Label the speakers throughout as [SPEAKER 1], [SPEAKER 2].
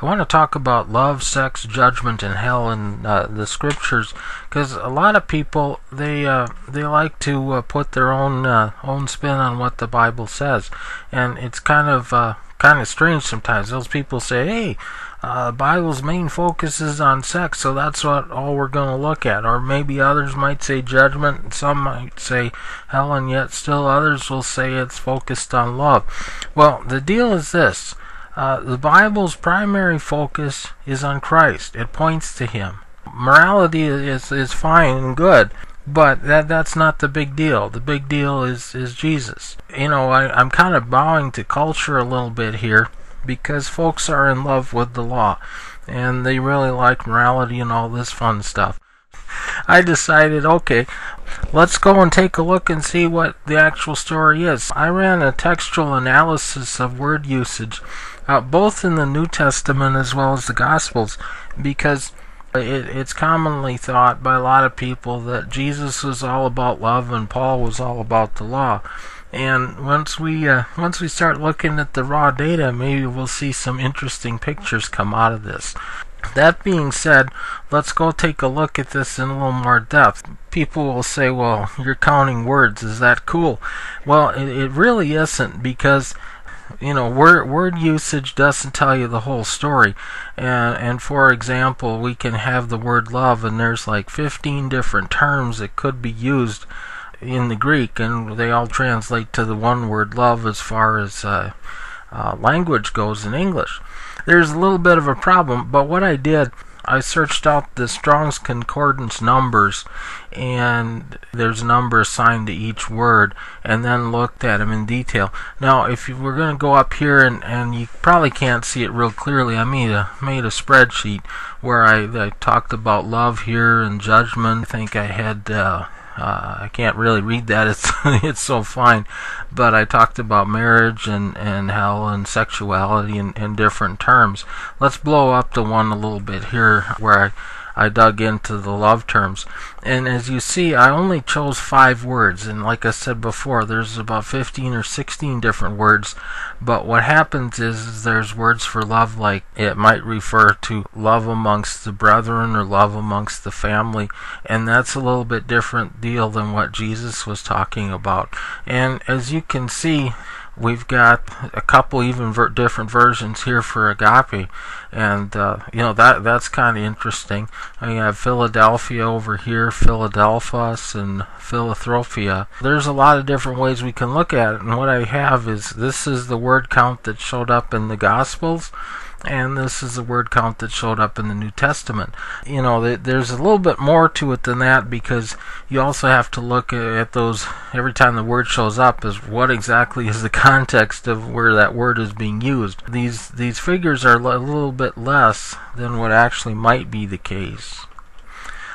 [SPEAKER 1] I want to talk about love, sex, judgment, and hell in the scriptures, because a lot of people they like to put their own spin on what the Bible says, and it's kind of strange sometimes. Those people say, "Hey, the Bible's main focus is on sex, so that's all we're going to look at." Or maybe others might say judgment, and some might say hell, and yet still others will say it's focused on love. Well, the deal is this. The Bible's primary focus is on Christ. It points to Him. Morality is fine and good, but that's not the big deal. The big deal is Jesus. I'm kind of bowing to culture a little bit here, because folks are in love with the law, and they really like morality and all this fun stuff. I decided, okay, let's go and take a look and see what the actual story is. I ran a textual analysis of word usage, both in the New Testament as well as the Gospels, because it's commonly thought by a lot of people that Jesus was all about love and Paul was all about the law. And once we start looking at the raw data, maybe we'll see some interesting pictures come out of this. That being said, let's go take a look at this in a little more depth. People will say, well, you're counting words. Is that cool? Well, it really isn't, because word usage doesn't tell you the whole story. And for example, we can have the word love, and there's like 15 different terms that could be used in the Greek, and they all translate to the one word love as far as language goes in English. There's a little bit of a problem, but what I did, I searched out the Strong's Concordance numbers, and there's a number assigned to each word, and then looked at them in detail. Now, if we're going to go up here, and you probably can't see it real clearly, I made a spreadsheet where I talked about love here and judgment. I think I had I can't really read that, it's so fine, but I talked about marriage and hell and sexuality in different terms. Let's blow up the one a little bit here where I dug into the love terms. And as you see, I only chose 5 words, and like I said before, there's about 15 or 16 different words. But what happens is there's words for love, like it might refer to love amongst the brethren or love amongst the family, and that's a little bit different deal than what Jesus was talking about. And as you can see, we've got a couple even different versions here for agape, and that's kind of interesting. I have Philadelphia over here, Philadelphus, and Philanthropia. There's a lot of different ways we can look at it, and what I have is, this is the word count that showed up in the Gospels, and this is the word count that showed up in the New Testament. There's a little bit more to it than that, because you also have to look at those every time the word shows up, is what exactly is the context of where that word is being used. These figures are a little bit less than what actually might be the case.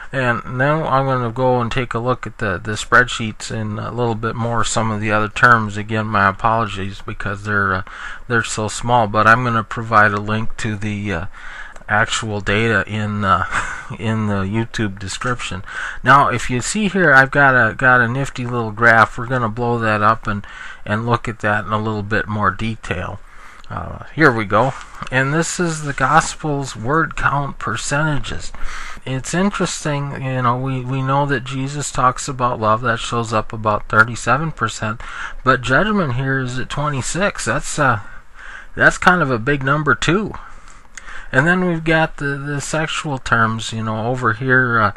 [SPEAKER 1] And now I'm going to go and take a look at the spreadsheets in a little bit more, some of the other terms. Again, my apologies, because they're so small, but I'm going to provide a link to the actual data in the YouTube description. Now, if you see here, I've got a nifty little graph. We're going to blow that up and look at that in a little bit more detail. Here we go. And this is the Gospel's word count percentages. It's interesting, we know that Jesus talks about love. That shows up about 37%, but judgment here is at 26%. That's kind of a big number too. And then we've got the sexual terms, over here.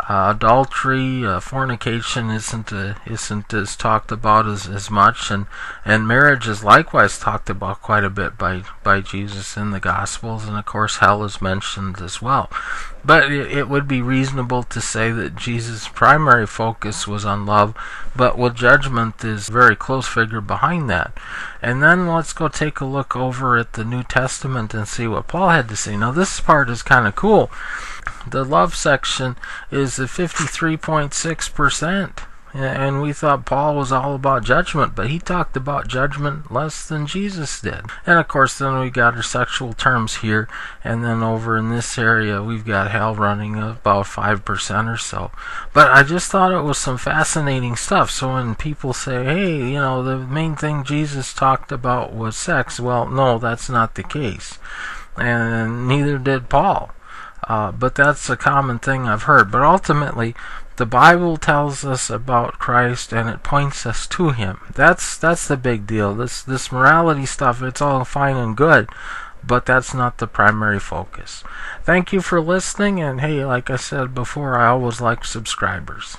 [SPEAKER 1] Adultery, fornication isn't as talked about as much, and marriage is likewise talked about quite a bit by Jesus in the Gospels, and of course hell is mentioned as well. But it would be reasonable to say that Jesus' primary focus was on love, but with judgment is a very close figure behind that. And then let's go take a look over at the New Testament and see what Paul had to say. Now this part is kind of cool. The love section is at 53.6%. And we thought Paul was all about judgment, but he talked about judgment less than Jesus did. And of course, then we got our sexual terms here, and then over in this area, we've got hell running about 5% or so. But I just thought it was some fascinating stuff. So when people say, hey, the main thing Jesus talked about was sex, well, no, that's not the case. and neither did Paul. But that's a common thing I've heard. But ultimately, the Bible tells us about Christ, and it points us to Him. That's the big deal. This morality stuff, it's all fine and good, but that's not the primary focus. Thank you for listening, and hey, like I said before, I always like subscribers.